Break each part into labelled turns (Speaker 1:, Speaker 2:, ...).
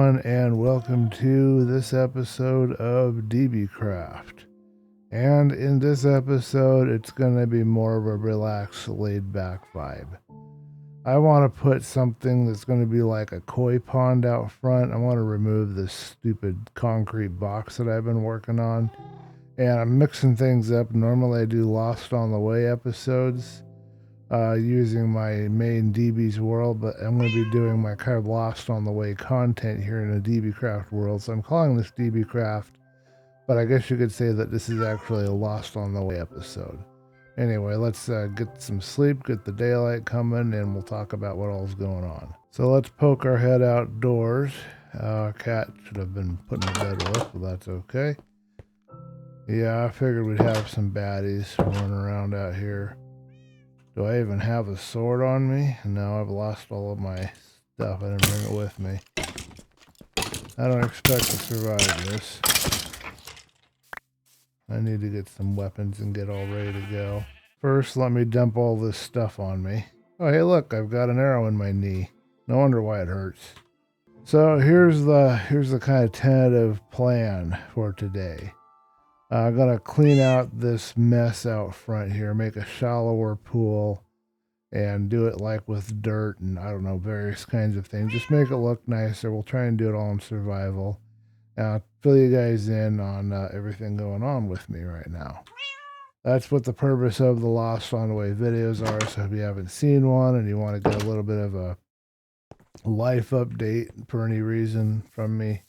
Speaker 1: everyone, and welcome to this episode of DBcraft. And in this episode, it's going to be more of a relaxed, laid-back vibe. I want to put something that's going to be like a koi pond out front. I want to remove this stupid concrete box that I've been working on. And I'm mixing things up. Normally I do Lost on the Way episodes using my main DB's world, but I'm going to be doing my kind of Lost on the Way content here in the DBcraft world. So I'm calling this DBcraft, but I guess you could say that this is actually a Lost on the Way episode. Anyway, let's get some sleep, get the daylight coming, and we'll talk about what all's going on. So let's poke our head outdoors. Cat should have been put in bed with, but that's okay. Yeah, I figured we'd have some baddies running around out here. Do I even have a sword on me? No, I've lost all of my stuff. I didn't bring it with me. I don't expect to survive this. I need to get some weapons and get all ready to go. First, let me dump all this stuff on me. Oh, hey, look, I've got an arrow in my knee. No wonder why it hurts. So here's the kind of tentative plan for today. I'm going to clean out this mess out front here, make a shallower pool, and do it like with dirt and, I don't know, various kinds of things. Just make it look nicer. We'll try and do it all in survival. And I'll fill you guys in on everything going on with me right now. That's what the purpose of the Lost on the Way videos are. So if you haven't seen one and you want to get a little bit of a life update for any reason from me,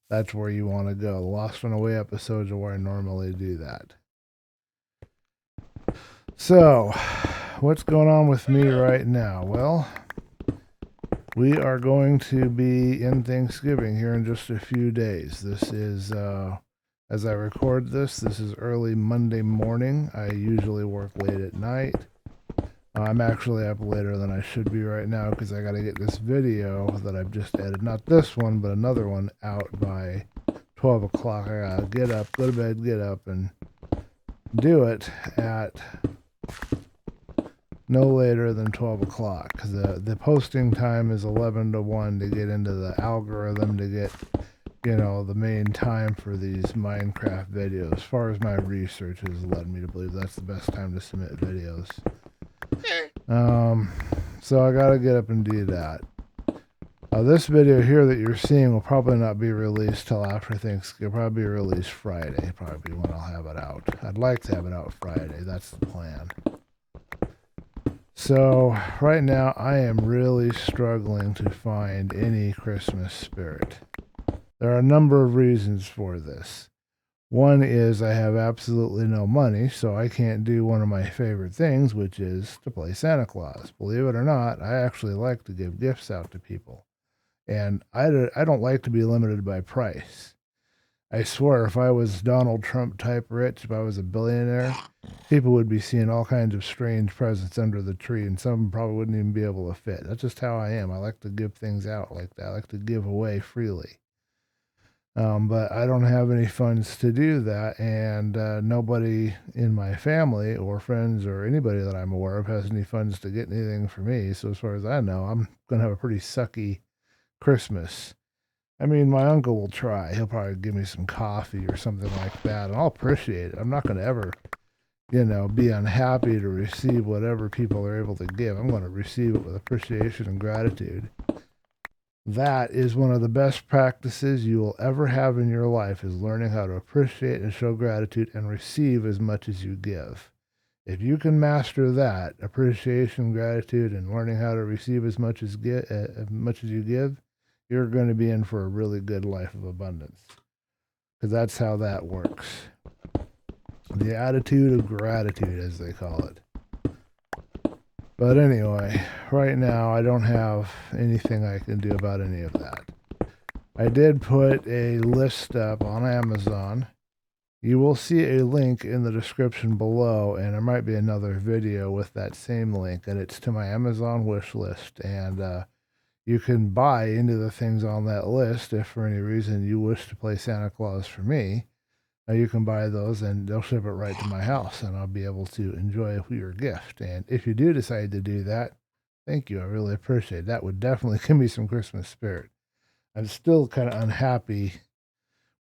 Speaker 1: that's where you want to go. The Lost on the Way episodes are where I normally do that. So, what's going on with me right now? Well, we are going to be in Thanksgiving here in just a few days. This is, as I record this is early Monday morning. I usually work late at night. I'm actually up later than I should be right now because I got to get this video that I've just edited, not this one, but another one, out by 12 o'clock. I got to get up, go to bed, get up, and do it at no later than 12 o'clock because the posting time is 11 to 1 to get into the algorithm to get, you know, the main time for these Minecraft videos. As far as my research has led me to believe that's the best time to submit videos. So I gotta get up and do that. This video here that you're seeing will probably not be released till after Thanksgiving. It'll probably be released Friday, probably when I'll have it out. I'd like to have it out Friday. That's the plan. So right now I am really struggling to find any Christmas spirit. There are a number of reasons for this. One is I have absolutely no money, so I can't do one of my favorite things, which is to play Santa Claus. Believe it or not, I actually like to give gifts out to people. And I don't like to be limited by price. I swear, if I was Donald Trump type rich, if I was a billionaire, people would be seeing all kinds of strange presents under the tree, and some of them probably wouldn't even be able to fit. That's just how I am. I like to give things out like that. I like to give away freely. But I don't have any funds to do that, and nobody in my family or friends or anybody that I'm aware of has any funds to get anything for me. So as far as I know, I'm going to have a pretty sucky Christmas. I mean, my uncle will try. He'll probably give me some coffee or something like that, and I'll appreciate it. I'm not going to ever, you know, be unhappy to receive whatever people are able to give. I'm going to receive it with appreciation and gratitude. That is one of the best practices you will ever have in your life, is learning how to appreciate and show gratitude and receive as much as you give. If you can master that, appreciation, gratitude, and learning how to receive as much as you give, you're going to be in for a really good life of abundance. Because that's how that works. The attitude of gratitude, as they call it. But anyway, right now I don't have anything I can do about any of that. I did put a list up on Amazon. You will see a link in the description below, and there might be another video with that same link, and it's to my Amazon wish list. And you can buy into the things on that list if for any reason you wish to play Santa Claus for me. You can buy those and they'll ship it right to my house, and I'll be able to enjoy your gift. And if you do decide to do that, thank you. I really appreciate it. That would definitely give me some Christmas spirit. I'm still kind of unhappy.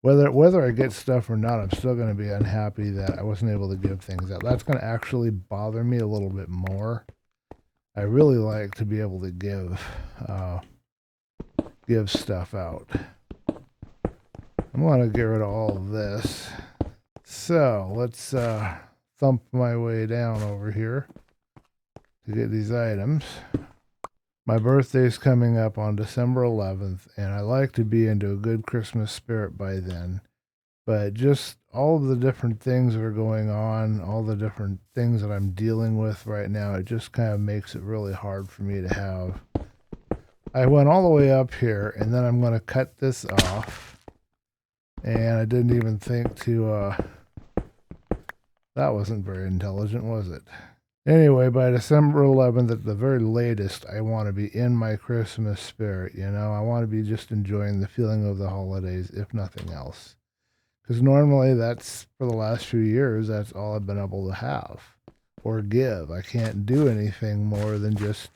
Speaker 1: Whether I get stuff or not, I'm still going to be unhappy that I wasn't able to give things out. That's going to actually bother me a little bit more. I really like to be able to give stuff out. I'm going to get rid of all of this. So let's thump my way down over here to get these items. My birthday's coming up on December 11th, and I like to be into a good Christmas spirit by then. But just all of the different things that are going on, all the different things that I'm dealing with right now, it just kind of makes it really hard for me to have. I went all the way up here, and then I'm going to cut this off. And I didn't even think to, that wasn't very intelligent, was it? Anyway, by December 11th, at the very latest, I want to be in my Christmas spirit, you know? I want to be just enjoying the feeling of the holidays, if nothing else. Because normally that's, for the last few years, that's all I've been able to have or give. I can't do anything more than just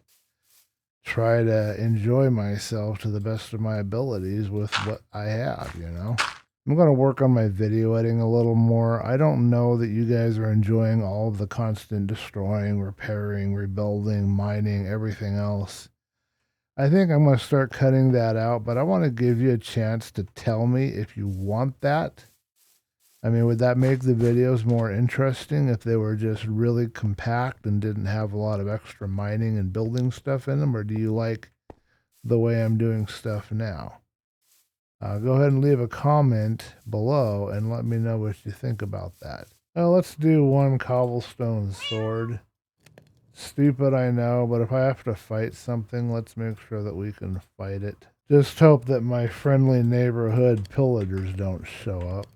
Speaker 1: try to enjoy myself to the best of my abilities with what I have, you know? I'm going to work on my video editing a little more. I don't know that you guys are enjoying all of the constant destroying, repairing, rebuilding, mining, everything else. I think I'm going to start cutting that out, but I want to give you a chance to tell me if you want that. I mean, would that make the videos more interesting if they were just really compact and didn't have a lot of extra mining and building stuff in them? Or do you like the way I'm doing stuff now? Go ahead and leave a comment below and let me know what you think about that. Well, let's do one cobblestone sword. Stupid, I know, but if I have to fight something, let's make sure that we can fight it. Just hope that my friendly neighborhood pillagers don't show up.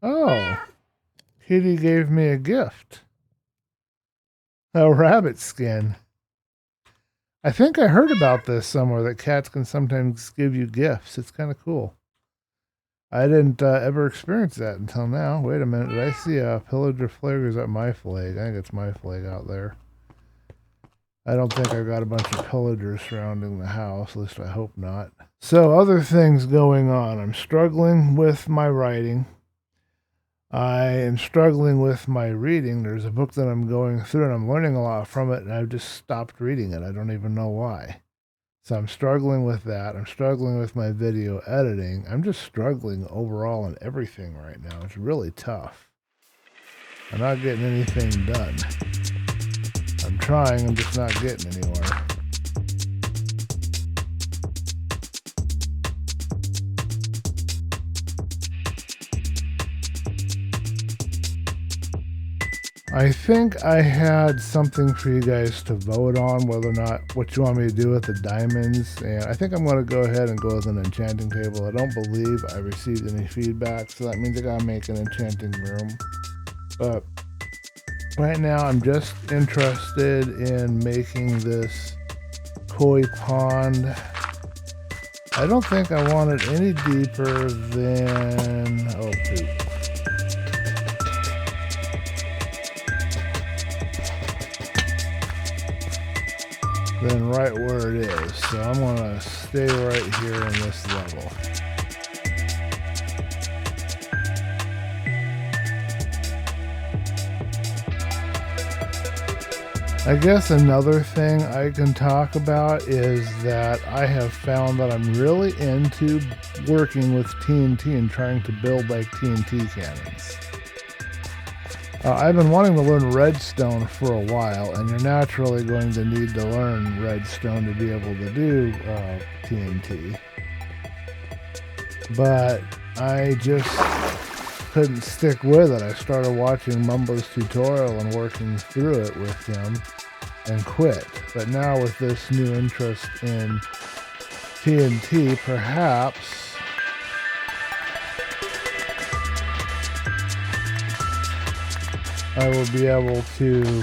Speaker 1: Oh, Kitty gave me a gift. A rabbit skin. I think I heard about this somewhere, that cats can sometimes give you gifts. It's kind of cool. I didn't ever experience that until now. Wait a minute. Did I see a pillager flag, or is that my flag? I think it's my flag out there. I don't think I got a bunch of pillagers surrounding the house. At least I hope not. So, other things going on. I'm struggling with my writing. I am struggling with my reading. There's a book that I'm going through and I'm learning a lot from it, and I've just stopped reading it. I don't even know why. So I'm struggling with that. I'm struggling with my video editing. I'm just struggling overall in everything right now. It's really tough. I'm not getting anything done. I'm trying, I'm just not getting anywhere. I think I had something for you guys to vote on, whether or not what you want me to do with the diamonds, and I think I'm going to go ahead and go with an enchanting table. I don't believe I received any feedback, so that means I got to make an enchanting room. But right now I'm just interested in making this koi pond. I don't think I want it any deeper than, oh poop. Than right where it is. So I'm going to stay right here in this level. I guess another thing I can talk about is that I have found that I'm really into working with TNT and trying to build like TNT cannons. I've been wanting to learn redstone for a while, and you're naturally going to need to learn redstone to be able to do TNT. But I just couldn't stick with it. I started watching Mumbo's tutorial and working through it with him and quit. But now with this new interest in TNT, perhaps I will be able to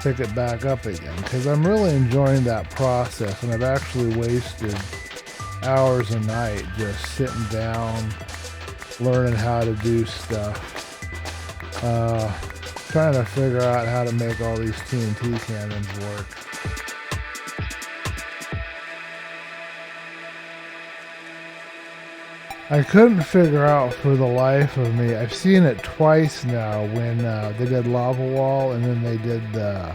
Speaker 1: pick it back up again, because I'm really enjoying that process, and I've actually wasted hours a night just sitting down learning how to do stuff. Trying to figure out how to make all these TNT cannons work. I couldn't figure out for the life of me. I've seen it twice now when they did Lava Wall and then they did the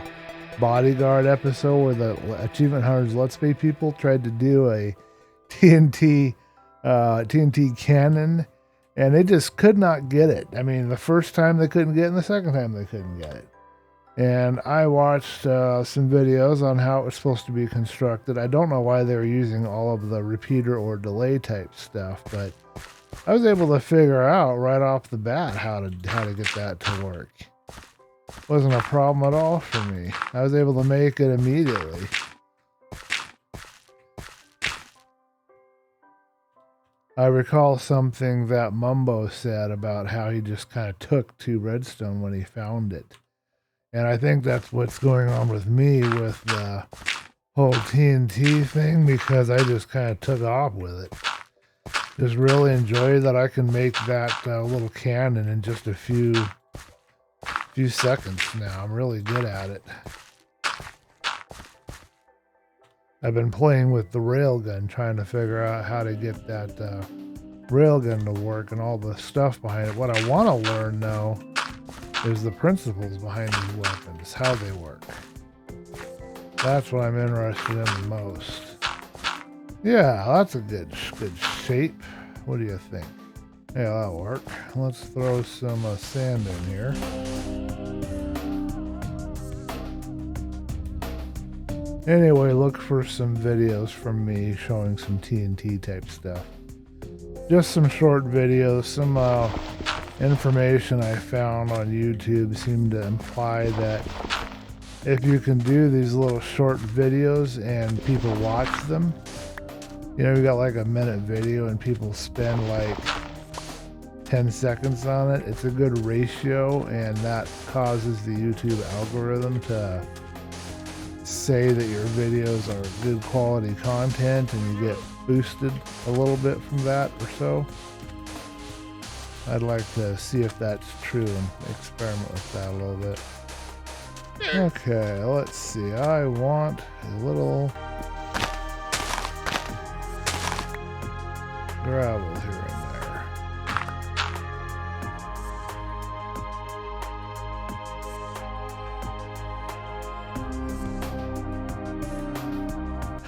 Speaker 1: Bodyguard episode where the Achievement Hunters Let's Play people tried to do a TNT cannon, and they just could not get it. I mean, the first time they couldn't get it, and the second time they couldn't get it. And I watched some videos on how it was supposed to be constructed. I don't know why they were using all of the repeater or delay type stuff, but I was able to figure out right off the bat how to get that to work. Wasn't a problem at all for me. I was able to make it immediately. I recall something that Mumbo said about how he just kind of took 2 redstone when he found it. And I think that's what's going on with me with the whole TNT thing, because I just kind of took off with it. Just really enjoy that I can make that little cannon in just a few seconds now. I'm really good at it. I've been playing with the railgun, trying to figure out how to get that railgun to work and all the stuff behind it. What I want to learn, though, is the principles behind these weapons, how they work. That's what I'm interested in the most. Yeah, that's a good shape. What do you think? Yeah, that'll work. Let's throw some sand in here. Anyway, look for some videos from me showing some TNT type stuff. Just some short videos, some information I found on YouTube seemed to imply that if you can do these little short videos and people watch them, you know, you got like a minute video and people spend like 10 seconds on it, it's a good ratio, and that causes the YouTube algorithm to say that your videos are good quality content, and you get boosted a little bit from that or so. I'd like to see if that's true and experiment with that a little bit. Okay, let's see. I want a little gravel here and there.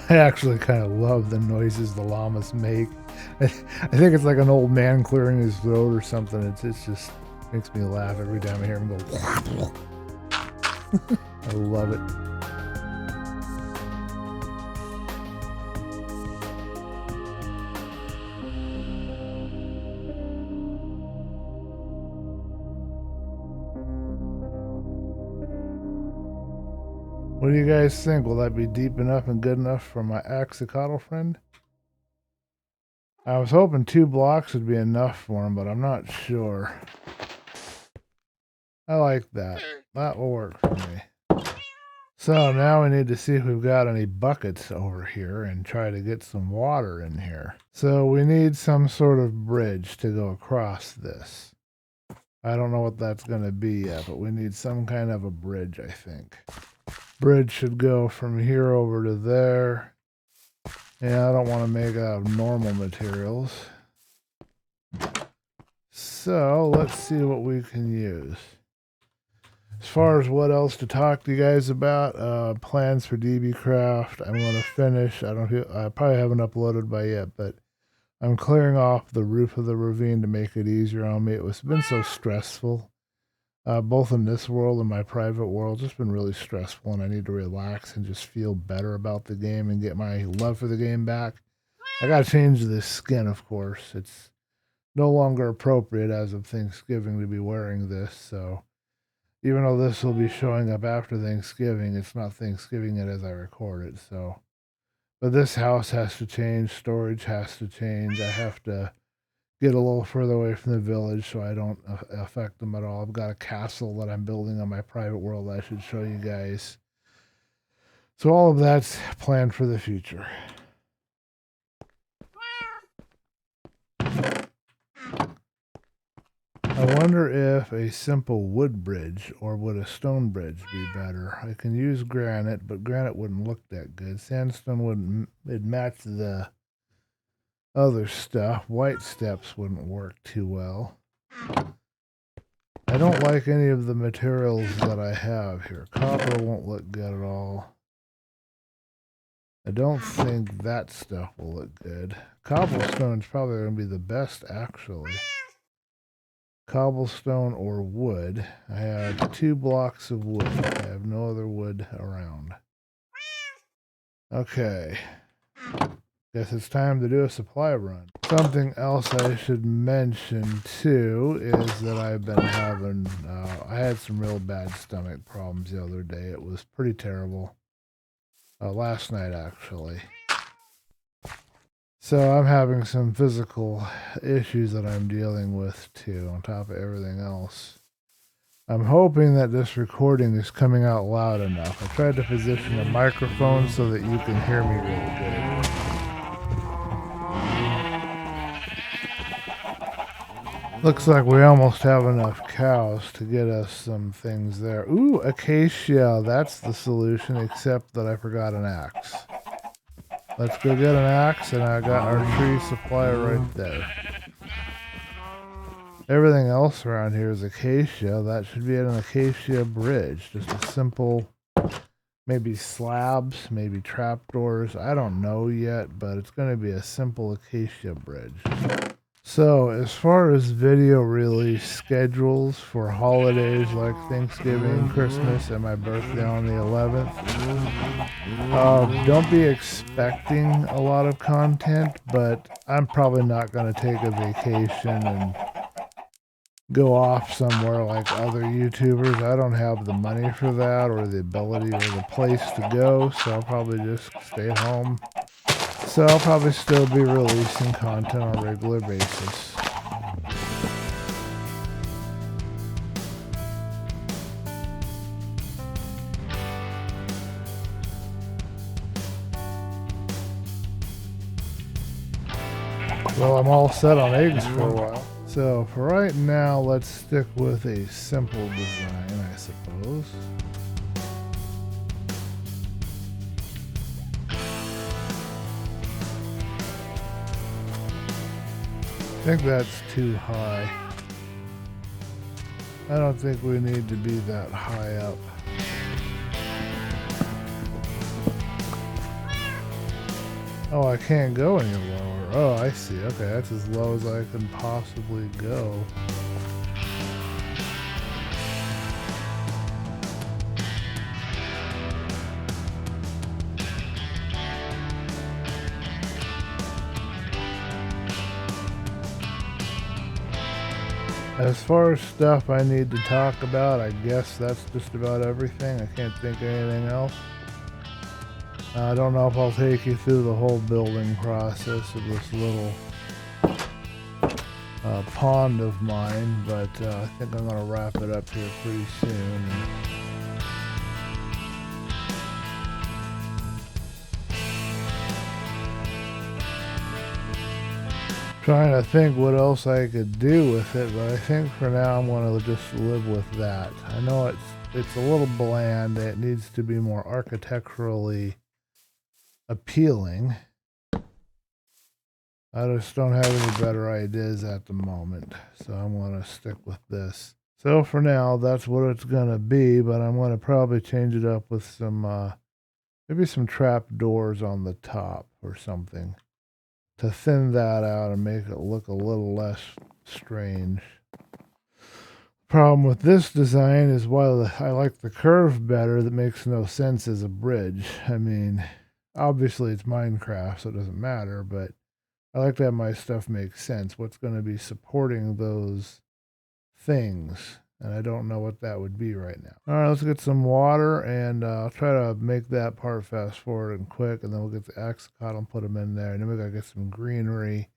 Speaker 1: I actually kind of love the noises the llamas make. I think it's like an old man clearing his throat or something. It just makes me laugh every time I hear him go. I love it. What do you guys think? Will that be deep enough and good enough for my Axolotl friend? I was hoping 2 blocks would be enough for him, but I'm not sure. I like that. That will work for me. So now we need to see if we've got any buckets over here and try to get some water in here. So we need some sort of bridge to go across this. I don't know what that's going to be yet, but we need some kind of a bridge, I think. Bridge should go from here over to there. Yeah, I don't want to make out of normal materials. So let's see what we can use. As far as what else to talk to you guys about, plans for DBcraft, I'm going to finish. I probably haven't uploaded by yet, but I'm clearing off the roof of the ravine to make it easier on me. It's been so stressful. Both in this world and my private world, it's been really stressful, and I need to relax and just feel better about the game and get my love for the game back. I gotta change this skin, of course. It's no longer appropriate as of Thanksgiving to be wearing this, so even though this will be showing up after Thanksgiving, it's not Thanksgiving yet as I record it, so. But this house has to change, storage has to change, I have to get a little further away from the village so I don't affect them at all. I've got a castle that I'm building on my private world that I should show you guys. So all of that's planned for the future. wonder if a simple wood bridge or would a stone bridge be better. I can use granite, but granite wouldn't look that good. Sandstone wouldn't, it'd match the other stuff. White steps wouldn't work too well. I don't like any of the materials that I have here. Copper won't look good at all. I don't think that stuff will look good. Cobblestone's probably going to be the best, actually. Cobblestone or wood. I have 2 blocks of wood. I have no other wood around. Okay. Guess it's time to do a supply run. Something else I should mention too is that I've been having, I had some real bad stomach problems the other day. It was pretty terrible. Last night, actually. So I'm having some physical issues that I'm dealing with too, on top of everything else. I'm hoping that this recording is coming out loud enough. I tried to position a microphone so that you can hear me really good. Looks like we almost have enough cows to get us some things there. Ooh, acacia. That's the solution, except that I forgot an axe. Let's go get an axe, and I got our tree supply right there. Everything else around here is acacia. That should be an acacia bridge. Just a simple, maybe slabs, maybe trapdoors. I don't know yet, but it's going to be a simple acacia bridge. So, as far as video release schedules for holidays like Thanksgiving, Christmas, and my birthday on the 11th, don't be expecting a lot of content, but I'm probably not going to take a vacation and go off somewhere like other YouTubers. I don't have the money for that, or the ability, or the place to go, so I'll probably just stay at home. So I'll probably still be releasing content on a regular basis. Well, I'm all set on eggs for a while. So for right now, let's stick with a simple design, I suppose. I think that's too high. I don't think we need to be that high up. Oh, I can't go any lower. Oh, I see. Okay, that's as low as I can possibly go. As far as stuff I need to talk about, I guess that's just about everything. I can't think of anything else. I don't know if I'll take you through the whole building process of this little pond of mine, but I think I'm going to wrap it up here pretty soon. Trying to think what else I could do with it, but I think for now I'm going to just live with that. I know it's a little bland. It needs to be more architecturally appealing. I just don't have any better ideas at the moment, so I'm going to stick with this. So for now, that's what it's going to be, but I'm going to probably change it up with some, maybe some trap doors on the top or something, to thin that out and make it look a little less strange. Problem with this design is while I like the curve better, that makes no sense as a bridge. I mean, obviously it's Minecraft, so it doesn't matter, but I like to have my stuff make sense. What's going to be supporting those things? And I don't know what that would be right now. All right, let's get some water, and I'll try to make that part fast forward and quick, and then we'll get the axolotl and put them in there. And then we got to get some greenery,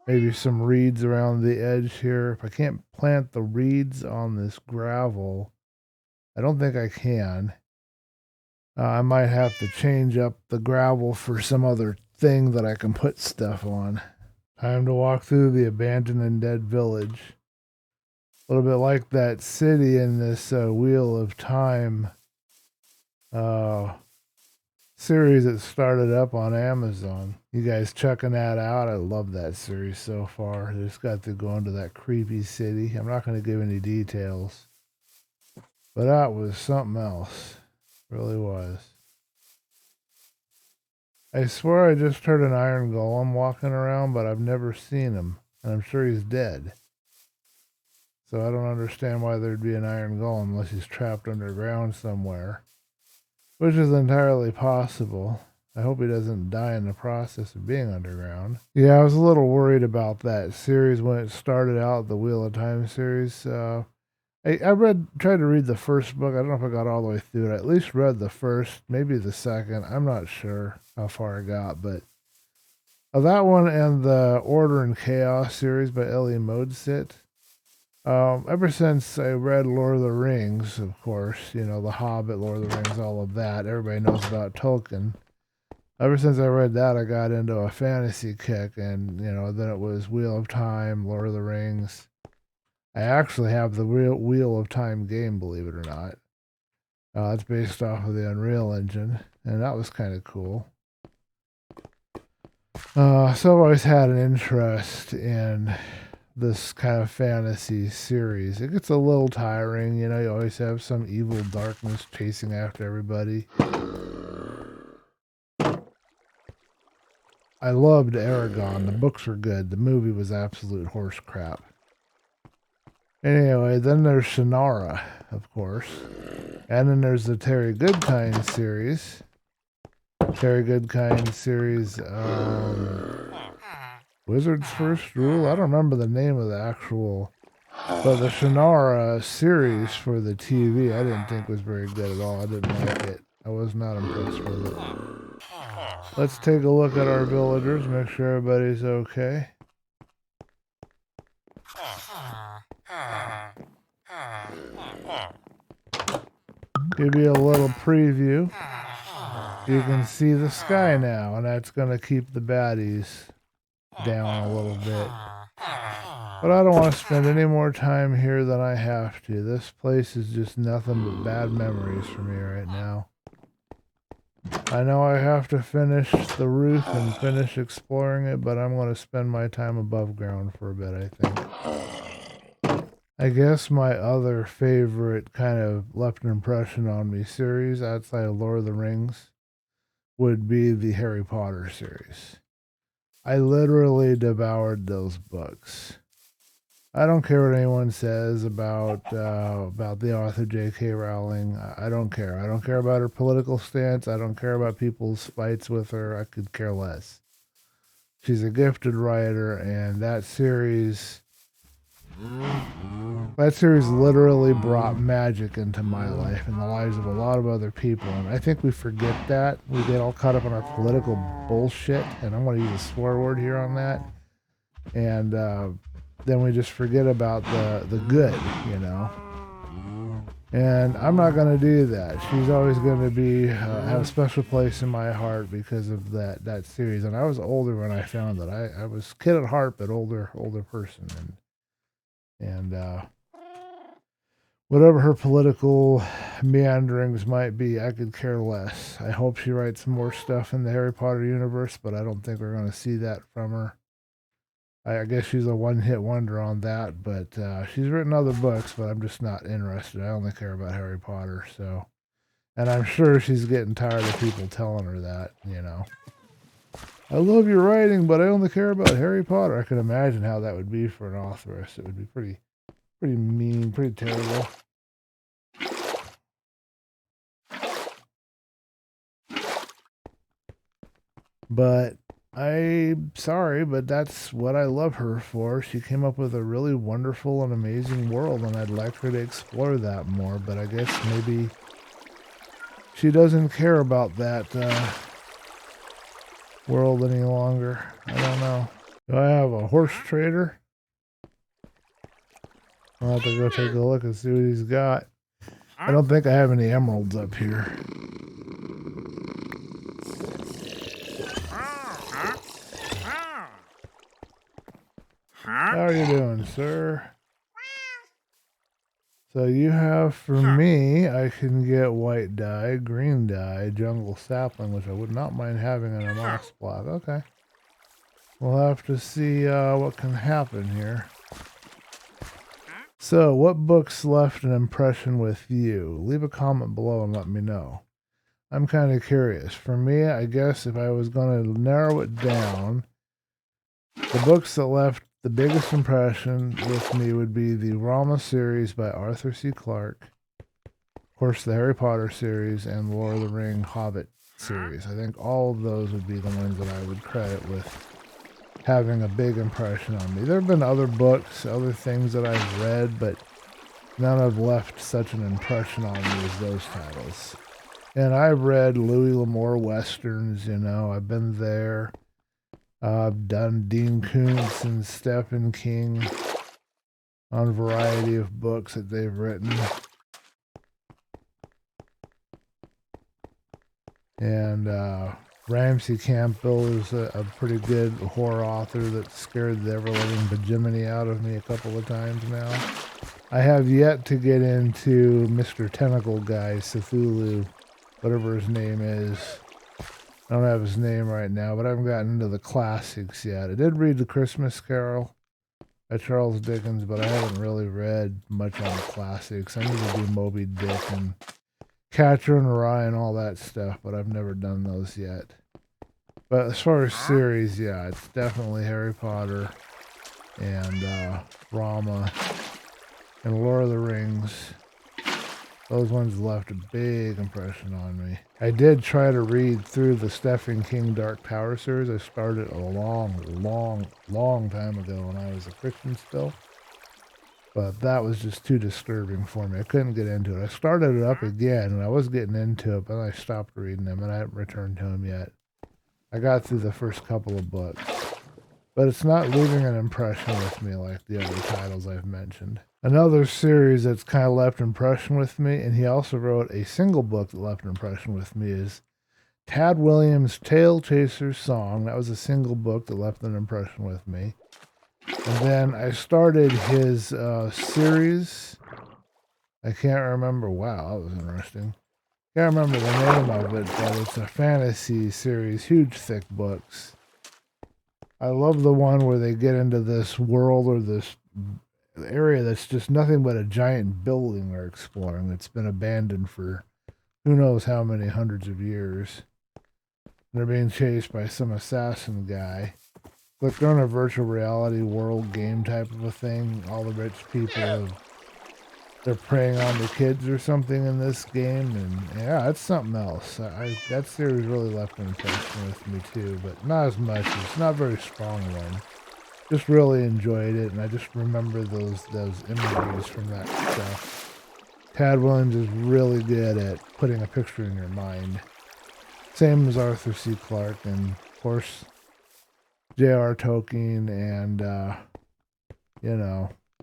Speaker 1: maybe some reeds around the edge here. If I can't plant the reeds on this gravel, I don't think I can. I might have to change up the gravel for some other thing that I can put stuff on. Time to walk through the abandoned and dead village. little bit like that city in this Wheel of Time series that started up on Amazon. You guys checking that out? I love that series so far. They just got to go into that creepy city. I'm not going to give any details, but that was something else. Really was. I swear I just heard an iron golem walking around, but I've never seen him, and I'm sure he's dead. So I don't understand why there'd be an iron golem unless he's trapped underground somewhere, which is entirely possible. I hope he doesn't die in the process of being underground. Yeah, I was a little worried about that series when it started out, the Wheel of Time series. I tried to read the first book. I don't know if I got all the way through it. I at least read the first, maybe the second. I'm not sure how far I got, but that one and the Order and Chaos series by Ellie Modesit. Ever since I read Lord of the Rings, of course, you know, The Hobbit, Lord of the Rings, all of that. Everybody knows about Tolkien. Ever since I read that, I got into a fantasy kick, and, you know, then it was Wheel of Time, Lord of the Rings. I actually have the Wheel of Time game, believe it or not. It's based off of the Unreal Engine, and that was kind of cool. So I've always had an interest in this kind of fantasy series. It gets a little tiring, you know, you always have some evil darkness chasing after everybody. I loved Aragon. The books were good. The movie was absolute horse crap. Anyway, then there's Shannara, of course. And then there's the Terry Goodkind series. Terry Goodkind series, Wizard's First Rule? I don't remember the name of the actual, but the Shannara series for the TV I didn't think was very good at all. I didn't like it. I was not impressed with it. Let's take a look at our villagers, make sure everybody's okay. Give you a little preview. You can see the sky now, and that's going to keep the baddies down a little bit. But I don't want to spend any more time here than I have to. This place is just nothing but bad memories for me right now. I know I have to finish the roof and finish exploring it, but I'm going to spend my time above ground for a bit, I think. I guess my other favorite kind of left an impression on me series outside of Lord of the Rings would be the Harry Potter series. I literally devoured those books. I don't care what anyone says about the author J.K. Rowling. I don't care. I don't care about her political stance. I don't care about people's fights with her. I could care less. She's a gifted writer, and that series literally brought magic into my life and the lives of a lot of other people. And I think we forget that. We get all caught up in our political bullshit, and I'm going to use a swear word here on that. And then we just forget about the good, you know. And I'm not going to do that. She's always going to be have a special place in my heart because of that series. And I was older when I found it. I was kid at heart, but older person. And whatever her political meanderings might be, I could care less. I hope she writes more stuff in the Harry Potter universe, but I don't think we're going to see that from her. I guess she's a one-hit wonder on that, but she's written other books, but I'm just not interested. I only care about Harry Potter, so. And I'm sure she's getting tired of people telling her that, you know. I love your writing, but I only care about Harry Potter. I can imagine how that would be for an authoress. It would be pretty mean, pretty terrible. But I'm sorry, but that's what I love her for. She came up with a really wonderful and amazing world, and I'd like her to explore that more. But I guess maybe she doesn't care about that world any longer. I don't know. Do I have a horse trader? I'll have to go take a look and see what he's got. I don't think I have any emeralds up here. How are you doing, sir? So you have for me, I can get white dye, green dye, jungle sapling, which I would not mind having in a moss block. Okay. We'll have to see what can happen here. So, what books left an impression with you? Leave a comment below and let me know. I'm kind of curious. For me, I guess if I was going to narrow it down, the books that left the biggest impression with me would be the Rama series by Arthur C. Clarke, of course, the Harry Potter series, and Lord of the Ring Hobbit series. I think all of those would be the ones that I would credit with having a big impression on me. There have been other books, other things that I've read, but none have left such an impression on me as those titles. And I've read Louis L'Amour westerns, you know, I've been there. I've done Dean Koontz and Stephen King on a variety of books that they've written. And Ramsey Campbell is a pretty good horror author that scared the ever-living bajiminy out of me a couple of times now. I have yet to get into Mr. Tentacle Guy, Cthulhu, whatever his name is. I don't have his name right now, but I haven't gotten into the classics yet. I did read The Christmas Carol by Charles Dickens, but I haven't really read much on the classics. I need to do Moby Dick and Catcher in the Rye and all that stuff, but I've never done those yet. But as far as series, yeah, it's definitely Harry Potter and Rama and Lord of the Rings. Those ones left a big impression on me. I did try to read through the Stephen King Dark Tower series. I started a long time ago when I was a Christian still. But that was just too disturbing for me. I couldn't get into it. I started it up again, and I was getting into it, but I stopped reading them, and I haven't returned to them yet. I got through the first couple of books. But it's not leaving an impression with me like the other titles I've mentioned. Another series that's kind of left an impression with me, and he also wrote a single book that left an impression with me, is Tad Williams' Tail Chaser's Song. That was a single book that left an impression with me. And then I started his series. I can't remember. Wow, that was interesting. Can't remember the name of it, but it's a fantasy series, huge thick books. I love the one where they get into this world or this area that's just nothing but a giant building they're exploring. It's been abandoned for who knows how many hundreds of years. They're being chased by some assassin guy. Like they're in a virtual reality world game type of a thing. All the rich people, they're preying on the kids or something in this game, and yeah, it's something else. That series really left an impression with me too, but not as much. It's not a very strong one. Just really enjoyed it, and I just remember those imageries from that stuff. Tad Williams is really good at putting a picture in your mind. Same as Arthur C. Clarke, and of course J.R. Tolkien and,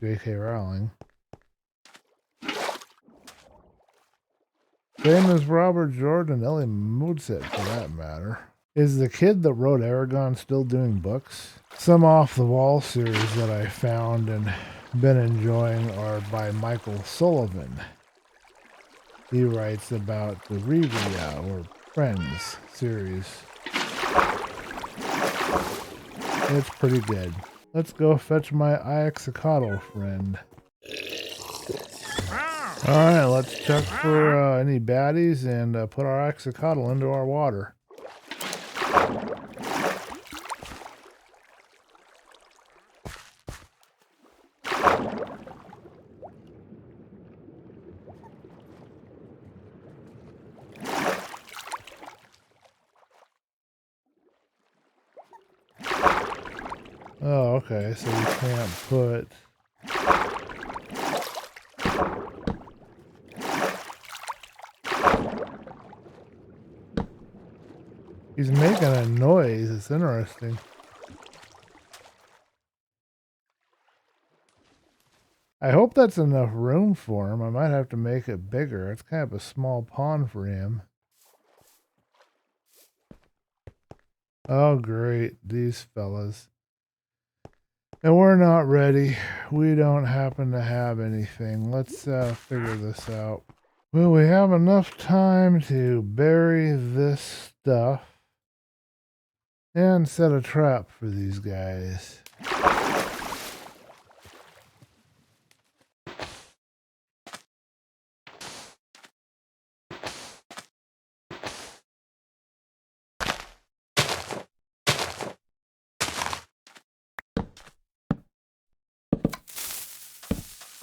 Speaker 1: J.K. Rowling. Same as Robert Jordan and Ellie Moodset, for that matter. Is the kid that wrote Aragon still doing books? Some off-the-wall series that I found and been enjoying are by Michael Sullivan. He writes about the Revia, or Friends, series. It's pretty good. Let's go fetch my Axolotl friend. Alright, let's check for any baddies and put our Axolotl into our water. Oh, okay, so you can't put... He's making a noise. It's interesting. I hope that's enough room for him. I might have to make it bigger. It's kind of a small pond for him. Oh, great. These fellas. And we're not ready. We don't happen to have anything. Let's figure this out. Well, we have enough time to bury this stuff and set a trap for these guys.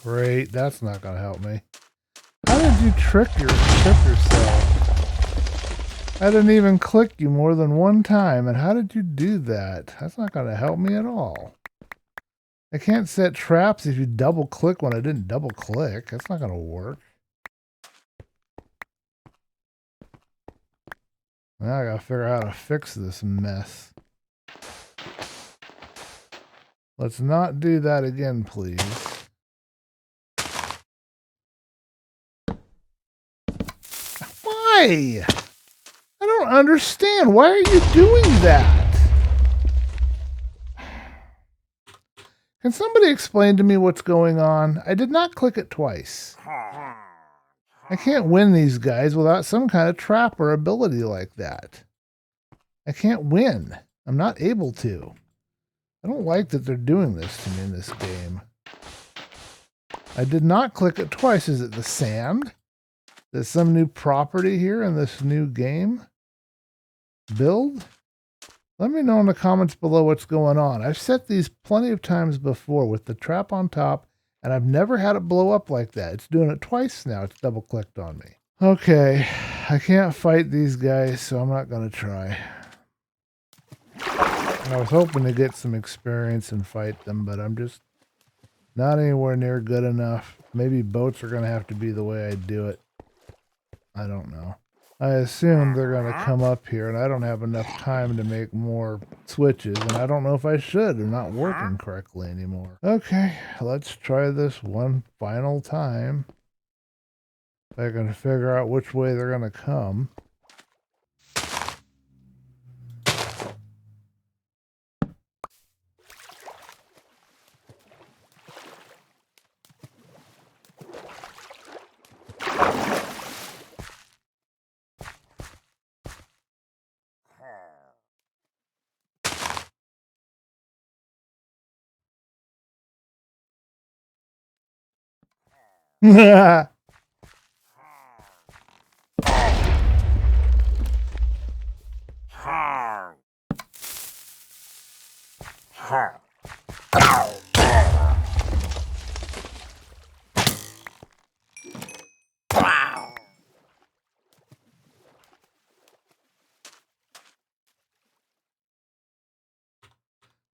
Speaker 1: Great, that's not going to help me. How did you trick yourself? I didn't even click you more than one time, and how did you do that? That's not going to help me at all. I can't set traps if you double click when I didn't double click. That's not going to work. Now I got to figure out how to fix this mess. Let's not do that again, please. Why? I don't understand. Why are you doing that? Can somebody explain to me what's going on? I did not click it twice. I can't win these guys without some kind of trap or ability like that. I can't win. I'm not able to. I don't like that they're doing this to me in this game. I did not click it twice. Is it the sand? There's some new property here in this new game build? Let me know in the comments below what's going on. I've set these plenty of times before with the trap on top, and I've never had it blow up like that. It's doing it twice now. It's double clicked on me. Okay, I can't fight these guys, so I'm not going to try. I was hoping to get some experience and fight them, but I'm just not anywhere near good enough. Maybe boats are going to have to be the way I do it. I don't know. I assume they're going to come up here, and I don't have enough time to make more switches, and I don't know if I should. They're not working correctly anymore. Okay, let's try this one final time. If I can figure out which way they're going to come.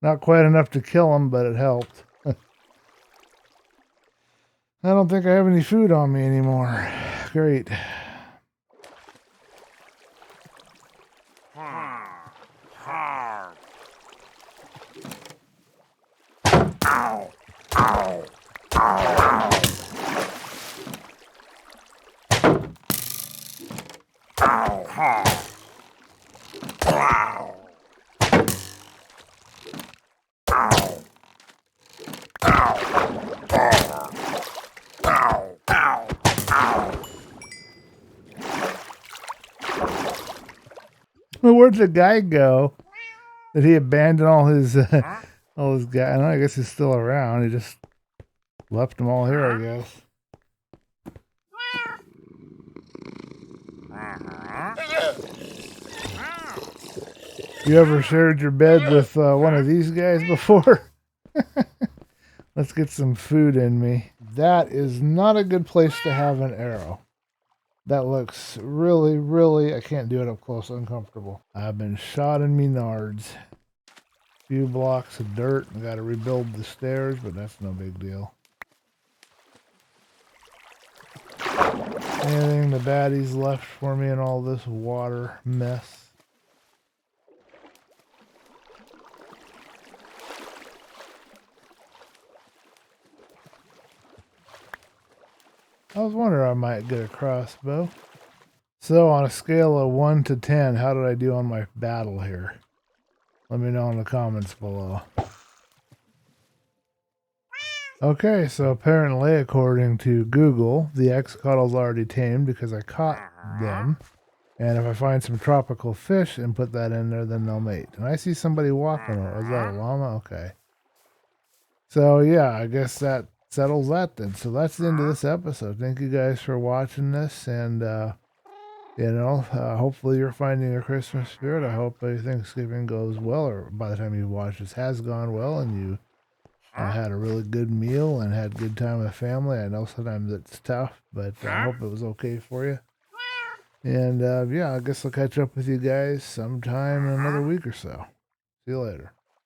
Speaker 1: Not quite enough to kill them, but it helped. I don't think I have any food on me anymore. Great. Where'd the guy go? Did he abandon all his guys? I guess he's still around. He just left them all here, I guess. You ever shared your bed with one of these guys before? Let's get some food in me. That is not a good place to have an arrow. That looks really, really, I can't do it up close, uncomfortable. I've been shot in me nards. Few blocks of dirt. I got to rebuild the stairs, but that's no big deal. Anything the baddies left for me in all this water mess? I was wondering I might get a crossbow. So on a scale of 1 to 10, how did I do on my battle here? Let me know in the comments below. Okay, so apparently, according to Google, the axolotls already tamed because I caught them. And if I find some tropical fish and put that in there, then they'll mate. And I see somebody walking over. Is that a llama? Okay. So, yeah, I guess that settles that then. So that's the end of this episode. Thank you guys for watching this. And, hopefully you're finding a Christmas spirit. I hope Thanksgiving goes well, or by the time you watch this has gone well, and you had a really good meal and had a good time with family. I know sometimes it's tough, but I hope it was okay for you. And yeah, I guess I'll catch up with you guys sometime in another week or so. See you later.